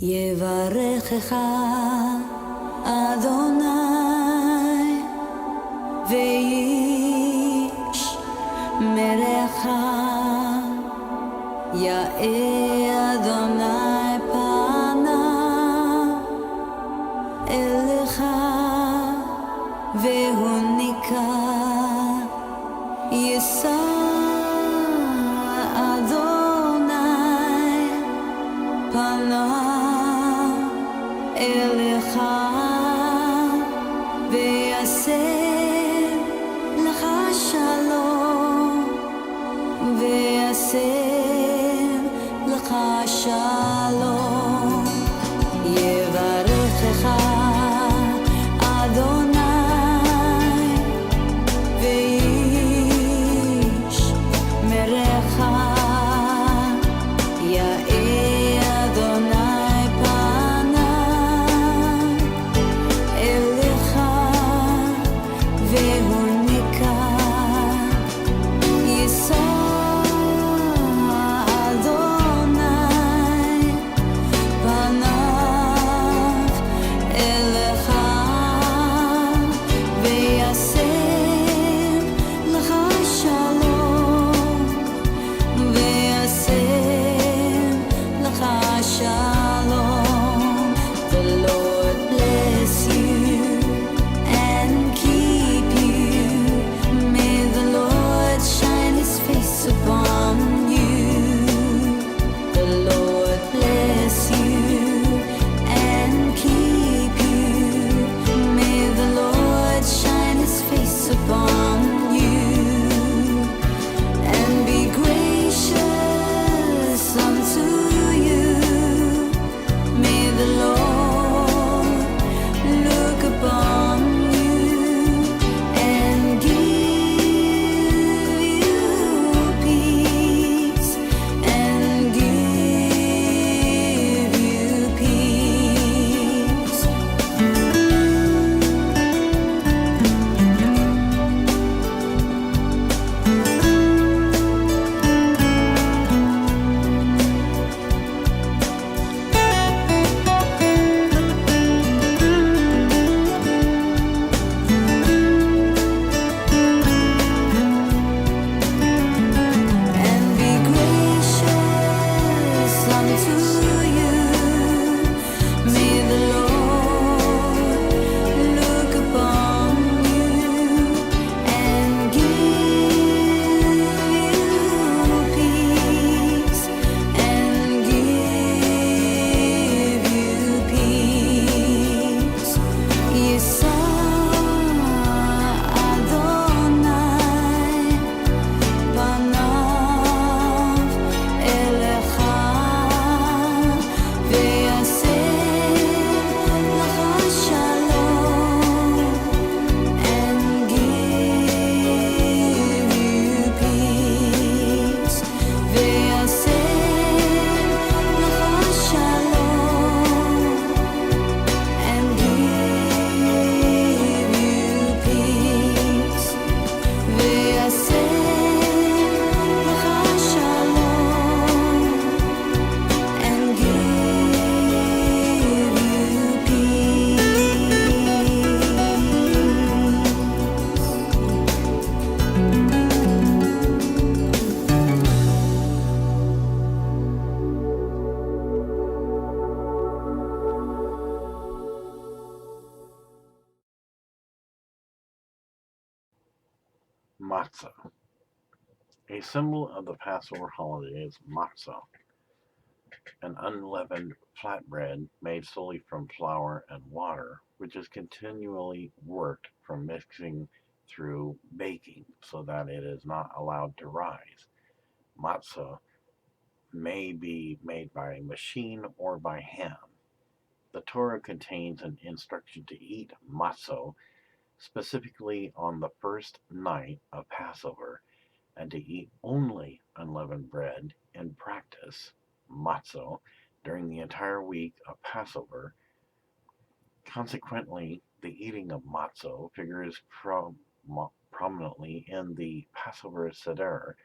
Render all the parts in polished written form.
יברכך אדוני וישמרך, יאר אדוני פניו אליך והוניקה, יישא אדוני פניו אליך ויעשה לך שלום, ויעשה לך שלום. יברכך אדוני וישמרך, יאר אדוני פניו אליך והוניקה, יישא אדוני פניו אליך ויעשה לך שלום, ויעשה לך שלום. The Lord bless you and keep you. May the Lord shine his face upon you. The Lord bless you and keep you. May the Lord shine his face upon you and be gracious unto you. May the Lord look upon you and give you peace, and give you peace. And be gracious unto you. May the Lord look upon you and give you peace, and give you peace. יישא אדוני פניו אליך ויעשה לך שלום, and give you peace. ויעשה לך שלום, and give you peace. ויעשה לך שלום, and give you Matzah. A symbol of the Passover holiday is matzah, an unleavened flatbread made solely from flour and water, which is continually worked from mixing through baking so that it is not allowed to rise. Matzah may be made by machine or by hand. The Torah contains an instruction to eat matzah specifically on the first night of Passover, and to eat only unleavened bread. In practice, matzah, during the entire week of Passover. Consequently, the eating of matzah figures prominently in the Passover Seder.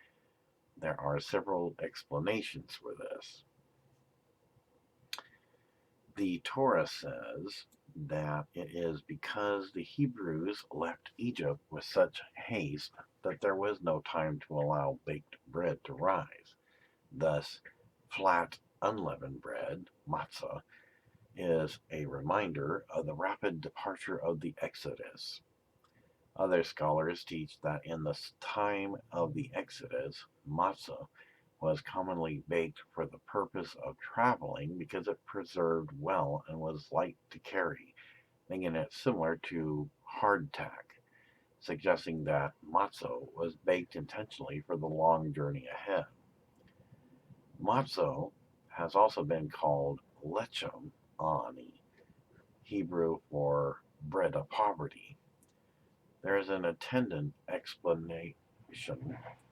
There are several explanations for this. The Torah says that it is because the Hebrews left Egypt with such haste that there was no time to allow baked bread to rise. Thus, flat, unleavened bread, matzah, is a reminder of the rapid departure of the Exodus. Other scholars teach that in the time of the Exodus, matzah was commonly baked for the purpose of traveling because it preserved well and was light to carry, making it similar to hardtack, suggesting that matzo was baked intentionally for the long journey ahead. Matzo has also been called lechem ani, Hebrew for bread of poverty. There is an attendant explanation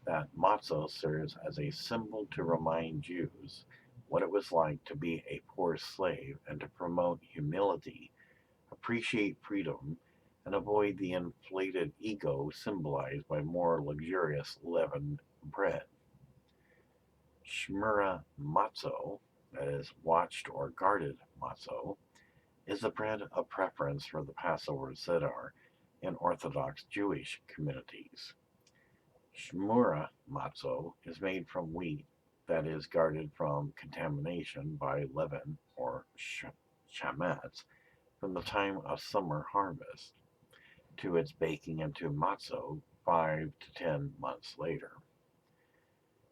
that matzo serves as a symbol to remind Jews what it was like to be a poor slave and to promote humility, appreciate freedom, and avoid the inflated ego symbolized by more luxurious leavened bread. Shmura matzo, that is, watched or guarded matzo, is the bread of preference for the Passover Seder in Orthodox Jewish communities. Shmura matzo is made from wheat that is guarded from contamination by leaven or chametz from the time of summer harvest to its baking into matzo 5 to 10 months later.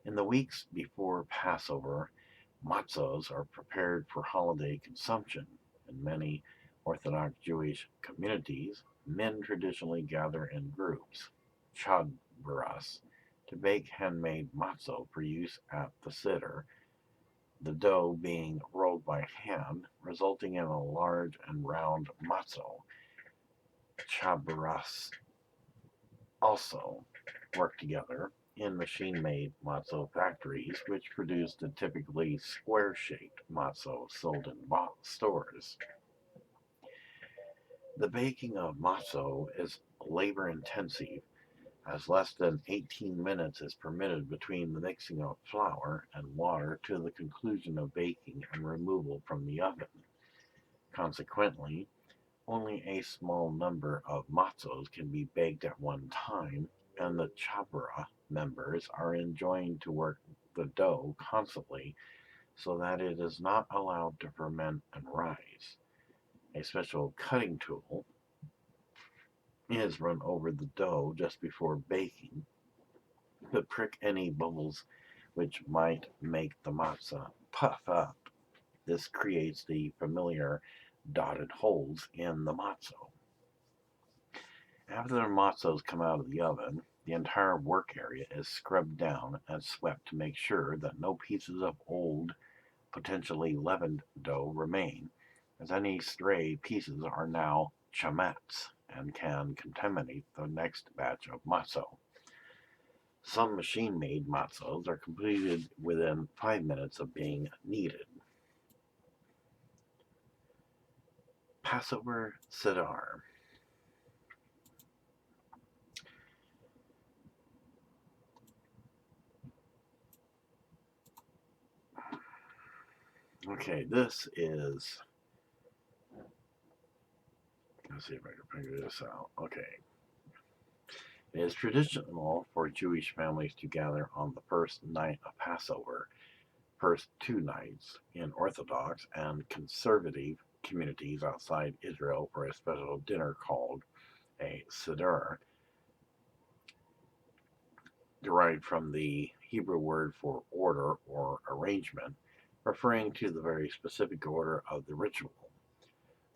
In the weeks before Passover, matzos are prepared for holiday consumption. In many Orthodox Jewish communities, men traditionally gather in groups, chadbaras, to bake handmade matzo for use at the Siddur, the dough being rolled by hand, resulting in a large and round matzo. Chadbaras also work together in machine-made matzo factories, which produce the typically square-shaped matzo sold in stores. The baking of matzo is labor-intensive, as less than 18 minutes is permitted between the mixing of flour and water to the conclusion of baking and removal from the oven. Consequently, only a small number of matzos can be baked at one time, and the chapara members are enjoined to work the dough constantly so that it is not allowed to ferment and rise. A special cutting tool is run over the dough just before baking to prick any bubbles which might make the matzah puff up. This creates the familiar dotted holes in the matzo. After the matzos come out of the oven, the entire work area is scrubbed down and swept to make sure that no pieces of old, potentially leavened dough remain, as any stray pieces are now chametz and can contaminate the next batch of matzo. Some machine-made matzos are completed within 5 minutes of being kneaded. Passover Seder. Okay, this is. Let's see if I can figure this out. Okay. It is traditional for Jewish families to gather on the first night of Passover, first 2 nights in Orthodox and conservative communities outside Israel for a special dinner called a Seder, derived from the Hebrew word for order or arrangement, referring to the very specific order of the ritual.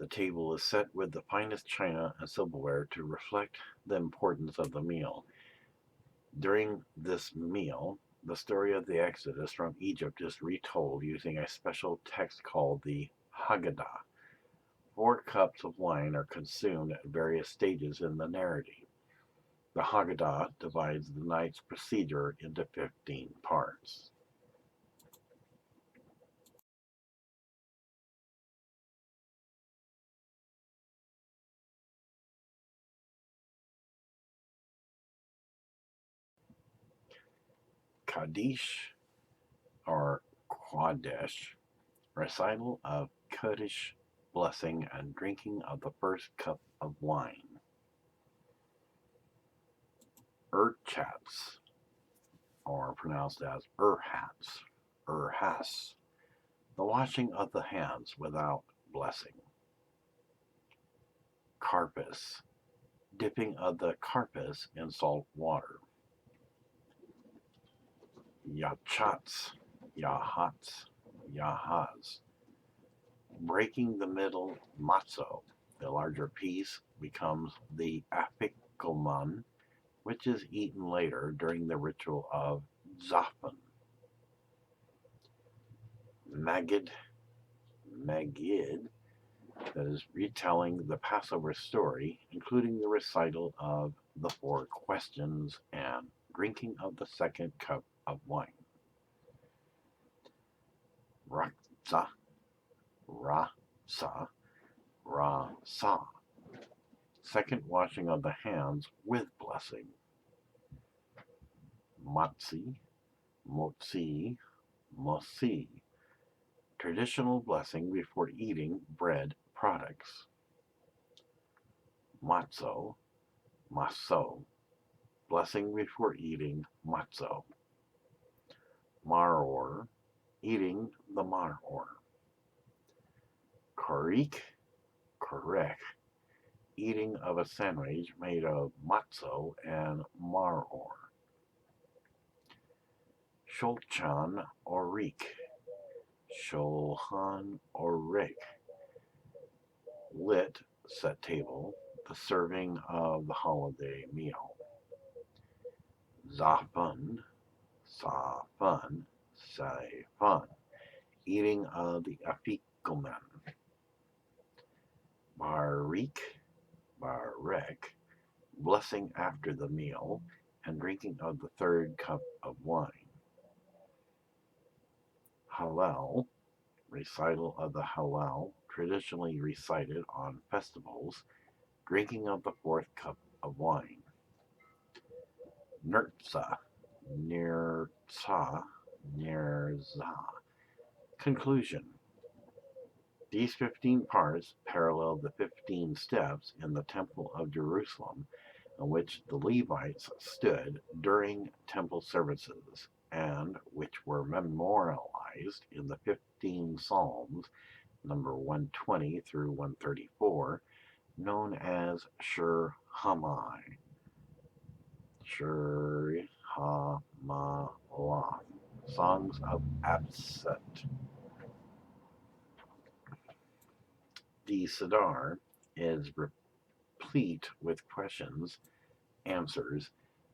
The table is set with the finest china and silverware to reflect the importance of the meal. During this meal, the story of the Exodus from Egypt is retold using a special text called the Haggadah. 4 cups of wine are consumed at various stages in the narrative. The Haggadah divides the night's procedure into 15 parts. Kaddish or Quadesh, recital of Kaddish blessing and drinking of the first cup of wine. Urchats, or pronounced as Urhas, the washing of the hands without blessing. Karpas, dipping of the karpas in salt water. Yachats, Yahas, breaking the middle matzo. The larger piece becomes the afikoman, which is eaten later during the ritual of Zaphan. Magid, that is retelling the Passover story, including the recital of the four questions and drinking of the second cup of wine. Raksa, Rasa, second washing of the hands with blessing. Motzi, traditional blessing before eating bread products. Maso, blessing before eating matzo. Maror, eating the maror. Korek, eating of a sandwich made of matzo and maror. Sholchan Orik, lit, set table, the serving of the holiday meal. Zafan, eating of the afikoman. Barek, blessing after the meal and drinking of the third cup of wine. Hallel, recital of the Hallel, traditionally recited on festivals, drinking of the fourth cup of wine. Nirza, conclusion. These 15 parts parallel the 15 steps in the Temple of Jerusalem on which the Levites stood during temple services and which were memorialized in the 15 Psalms, number 120 through 134, known as Shir Hamalah, Songs of Ascent. The Siddur is replete with questions, answers,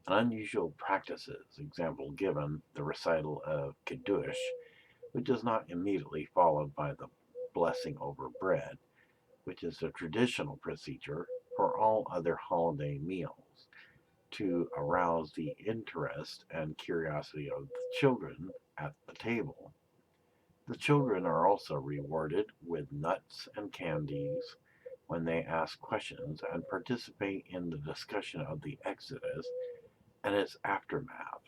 and unusual practices. Example given, the recital of Kiddush, which is not immediately followed by the blessing over bread, which is a traditional procedure for all other holiday meals, to arouse the interest and curiosity of the children at the table. The children are also rewarded with nuts and candies when they ask questions and participate in the discussion of the Exodus and its aftermath.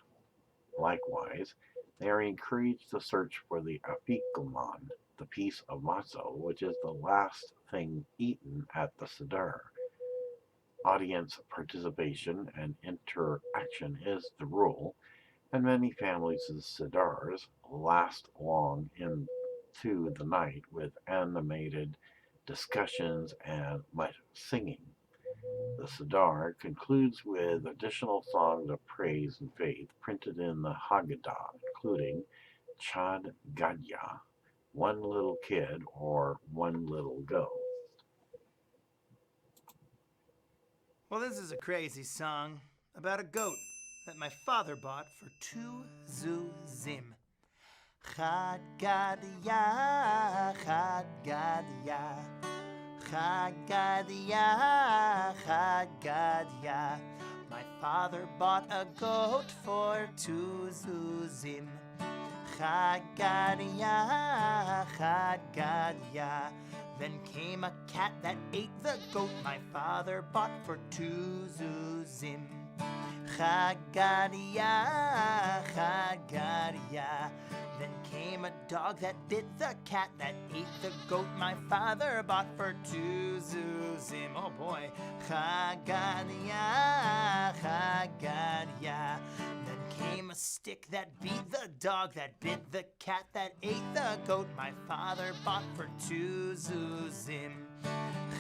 Likewise, they are encouraged to search for the afikoman, the piece of matzo, which is the last thing eaten at the Siddur. Audience participation and interaction is the rule, and many families' Siddars last long into the night with animated discussions and much singing. The Siddar concludes with additional songs of praise and faith printed in the Haggadah, including Chad Gadya, one little kid or one little goat. Well, this is a crazy song about a goat that my father bought for 2 zuzim. Chad Gadya, Chad Gadya, Chad Gadya, Chad Gadya. My father bought a goat for 2 zuzim. Chad Gadya, Chad Gadya. Then came a cat that ate the goat my father bought for 2 zuzim. Chagadia, Chagadia. Then came a dog that bit the cat, that ate the goat my father bought for 2 zuzim. Oh boy. Chagadia, Chagadia. Then came a stick that beat the dog, that bit the cat, that ate the goat my father bought for 2 zuzim.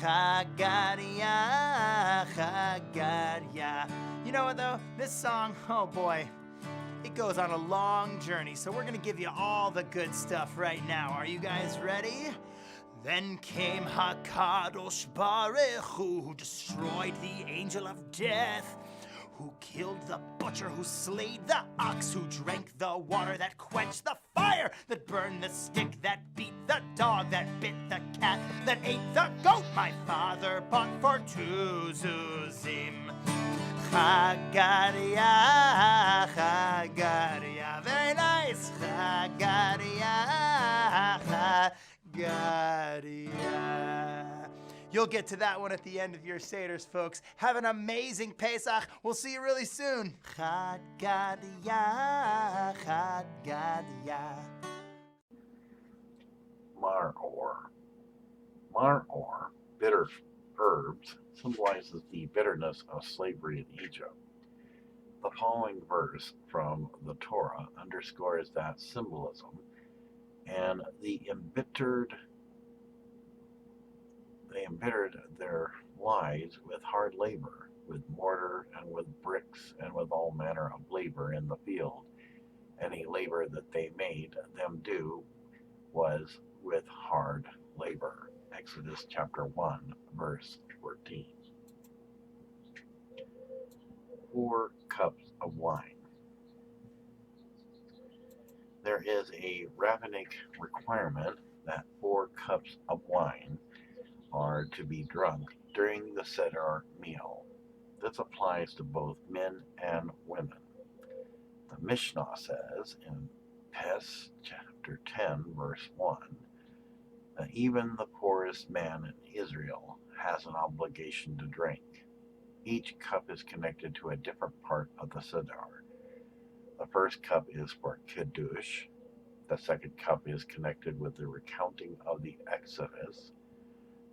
Chagadia, Chagadia. You know what though? This song, oh boy, it goes on a long journey, so we're gonna give you all the good stuff right now. Are you guys ready? Then came HaKadosh Baruch Hu, who destroyed the angel of death, who killed the butcher, who slayed the ox, who drank the water, that quenched the fire, that burned the stick, that beat the dog, that bit the cat, that ate the goat my father bought for 2 zuzim. Chagadia, Chagadia. Very nice. Chagadia, Chagadia. You'll get to that one at the end of your Seders, folks. Have an amazing Pesach. We'll see you really soon. Chagadia, Chagadia. Maror. Maror, bitter herbs, symbolizes the bitterness of slavery in Egypt. The following verse from the Torah underscores that symbolism, and they embittered their lives with hard labor, with mortar and with bricks and with all manner of labor in the field. Any labor that they made them do was with hard labor. Exodus chapter 1, verse 14. 4 cups of wine. There is a rabbinic requirement that 4 cups of wine are to be drunk during the Seder meal. This applies to both men and women. The Mishnah says in Pes chapter 10, verse 1, that even the poorest man in Israel has an obligation to drink. Each cup is connected to a different part of the Seder. The first cup is for Kiddush. The second cup is connected with the recounting of the Exodus.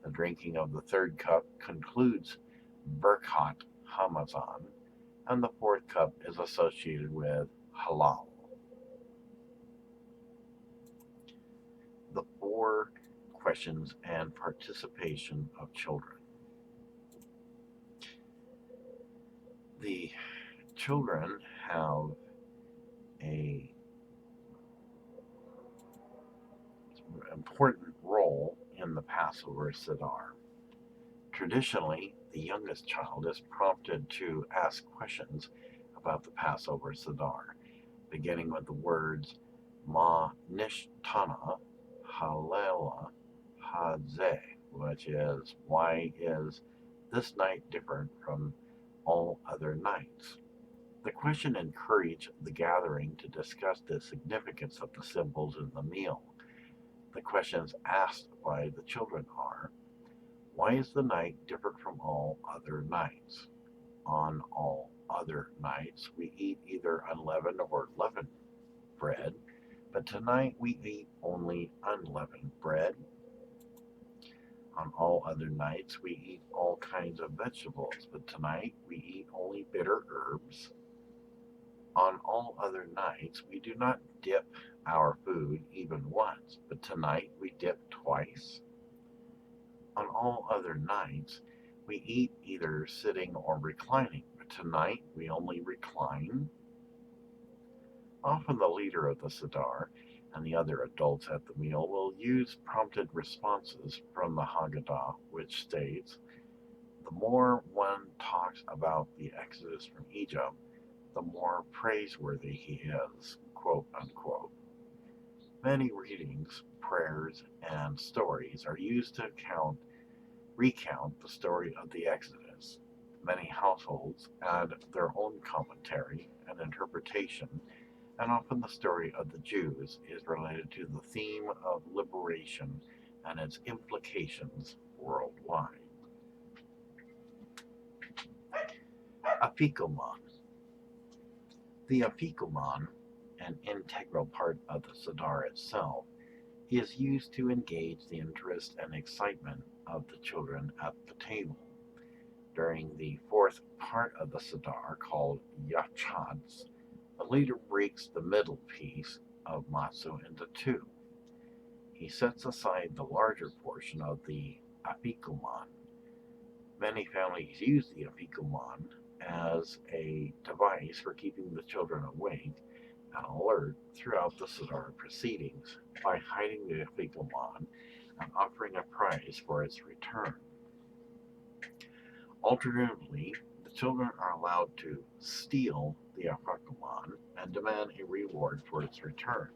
The drinking of the third cup concludes Birkat Hamazon, and the fourth cup is associated with Halal. The 4 questions and participation of children. The children have an important role in the Passover Seder. Traditionally, the youngest child is prompted to ask questions about the Passover Seder, beginning with the words Ma Nishtana Halela Hazeh, which is, why is this night different from all other nights? The question encouraged the gathering to discuss the significance of the symbols in the meal. The questions asked by the children are, why is the night different from all other nights? On all other nights, we eat either unleavened or leavened bread, but tonight we eat only unleavened bread. On all other nights, we eat all kinds of vegetables, but tonight we eat only bitter herbs. On all other nights, we do not dip our food even once, but tonight we dip twice. On all other nights, we eat either sitting or reclining, but tonight we only recline. Often the leader of the Seder and the other adults at the meal will use prompted responses from the Haggadah, which states, the more one talks about the Exodus from Egypt, the more praiseworthy he is, quote unquote. Many readings, prayers, and stories are used to recount the story of the Exodus. Many households add their own commentary and interpretation, and often the story of the Jews is related to the theme of liberation and its implications worldwide. Afikoman. The afikoman, an integral part of the Siddur itself, is used to engage the interest and excitement of the children at the table. During the fourth part of the Siddur, called Yachats, the leader breaks the middle piece of matzo into two. He sets aside the larger portion of the afikoman. Many families use the afikoman as a device for keeping the children awake and alert throughout the Siddur proceedings by hiding the afikoman and offering a prize for its return. Alternatively, the children are allowed to steal the afikoman and demand a reward for its return.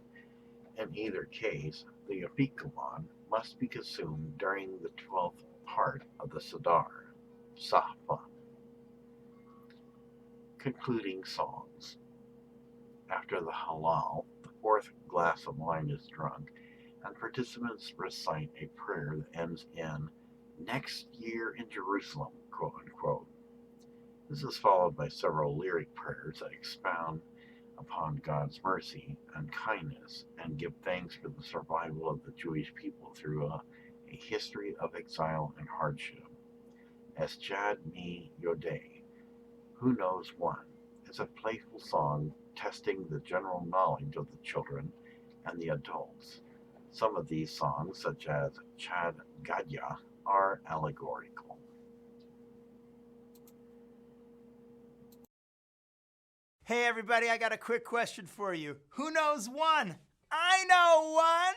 In either case, the afikoman must be consumed during the 12th part of the Siddur, Safa. Concluding songs. After the halal, the fourth glass of wine is drunk, and participants recite a prayer that ends in "next year in Jerusalem," quote unquote. This is followed by several lyric prayers that expound upon God's mercy and kindness and give thanks for the survival of the Jewish people through a history of exile and hardship. Es Chad Mi Yodeh, Who Knows One, is a playful song testing the general knowledge of the children and the adults. Some of these songs, such as Chad Gadya, are allegorical. Hey everybody, I got a quick question for you. Who knows one? I know one!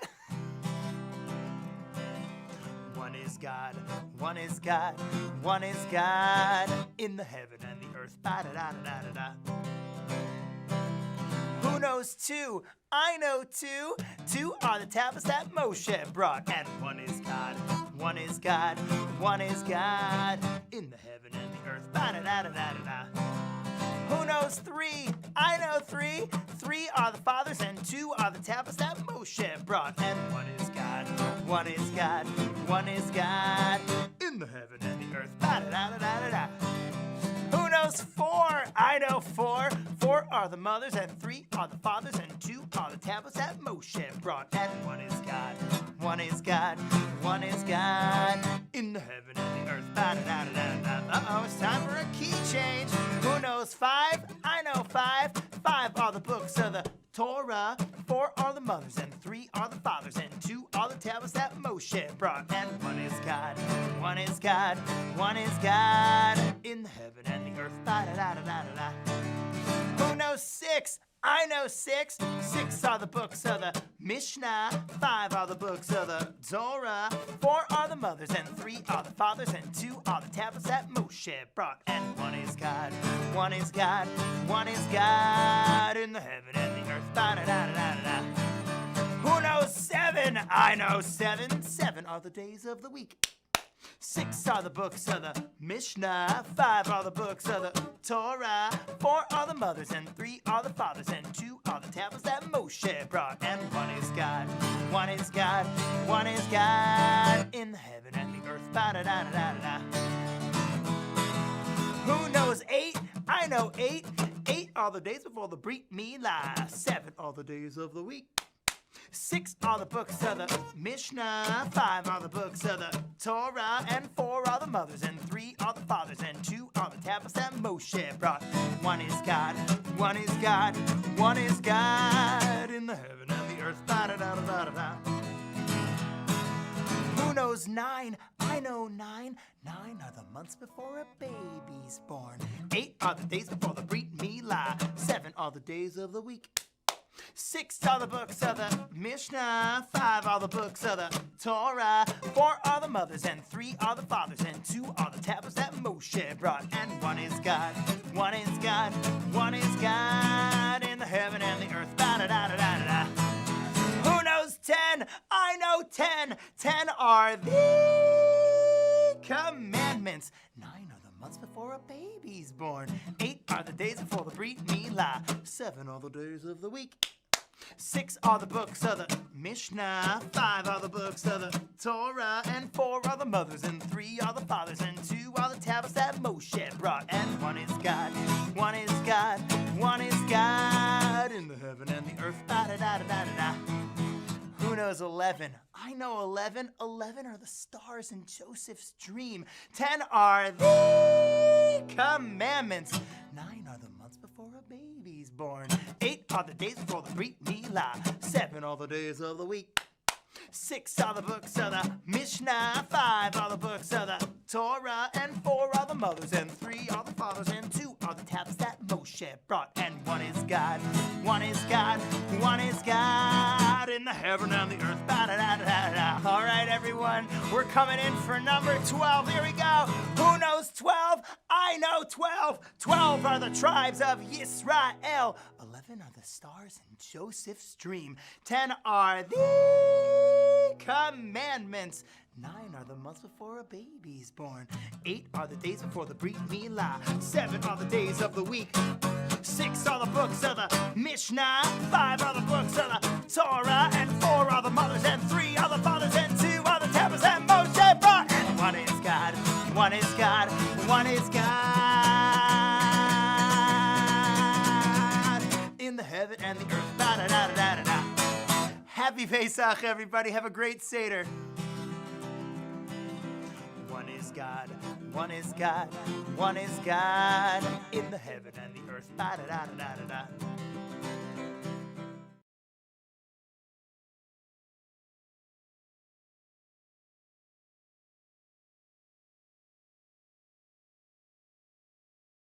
One is God, one is God, one is God in the heaven and the earth. Ba-da-da-da-da-da-da. Who knows two? I know two. Two are the tablets that Moshe brought. And one is God, one is God, one is God in the heaven and the earth. Ba-da-da-da-da-da-da. Who knows three? I know three. Three are the fathers and two are the tablets that Moshe brought. And one is God, one is God, one is God in the heaven and the earth. Ba-da-da-da-da-da-da. Who knows four? I know four. Four are the mothers and three are the fathers and two are the tablets that Moshe brought. And one is God, one is God, one is God in the heaven and the earth. Ba-da-da-da-da-da. Uh-oh, it's time for a key change. Who knows five? I know five. Five are the books of the Torah. Four are the mothers and three are the fathers and two are the tablets that Moshe brought. And one is God, one is God, one is God in the heaven and the earth. Ba-da-da-da-da-da-da. Who knows six? I know six. Six are the books of the Mishnah. Five are the books of the Torah. Four are the mothers and three are the fathers and two are the tablets that Moshe brought. And one is God, one is God, one is God in the heaven and the earth. Ba-da-da-da-da-da. Who knows seven? I know seven. Seven are the days of the week. Six are the books of the Mishnah. Five are the books of the Torah. Four are the mothers and three are the fathers and two are the tablets that Moshe brought. And one is God, one is God, one is God in the heaven and the earth. Ba-da-da-da-da-da. Who knows eight? I know eight. Eight are the days before the Brit Milah. Seven are the days of the week. Six are the books of the Mishnah. Five are the books of the Torah. And four are the mothers and three are the fathers and two are the tablets that Moshe brought. One is God, one is God, one is God in the heaven and the earth. Da-da-da-da-da-da. Who knows nine? I know nine. Nine are the months before a baby's born. Eight are the days before the Brit Milah. Seven are the days of the week. Six are the books of the Mishnah. Five are the books of the Torah. Four are the mothers and three are the fathers and two are the tablets that Moshe brought. And one is God, one is God, one is God in the heaven and the earth. Da-da-da-da-da-da. Who knows 10? I know 10. 10 are the commandments. 9 are the months before a baby's born. 8 are the days before the Brit Milah. 7 are the days of the week. 6 are the books of the Mishnah. 5 are the books of the Torah. And 4 are the mothers and 3 are the fathers and 2 are the tablets that Moshe brought. And one is God, one is God, one is God does 11? I know 11. 11 are the stars in Joseph's dream. 10 are the commandments. 9 are the months before a baby's born. 8 are the days before the Brit Milah. 7 are the days of the week. 6 are the books of the Mishnah. 5 are the books of the Torah. And 4 are the mothers. And 3 are the fathers. And 2 are the tablets that Moshe brought. And 1 is God. 1 is God. 1 is God in the heaven and the earth. Ba-da-da-da-da-da. All right, everyone. We're coming in for number 12. Here we go. Who knows 12? I know 12. 12 are the tribes of Yisrael. 11 are the stars in Joseph's dream. 10 are the commandments. 9 are the months before a baby's born. 8 are the days before the Brit Milah. 7 are the days of the week. 6 are the books of the Mishnah. 5 are the books of the Torah. And 4 are the mothers. And 3 are the fathers. And 2 are the tablets that Moshe brought. And 1 is God. 1 is God. 1 is God in the heaven and the earth. Da-da-da-da-da-da. Happy Pesach, everybody. Have a great Seder. 1 is God. 1 is God. 1 is God in the heaven and the earth. Da-da-da-da-da-da.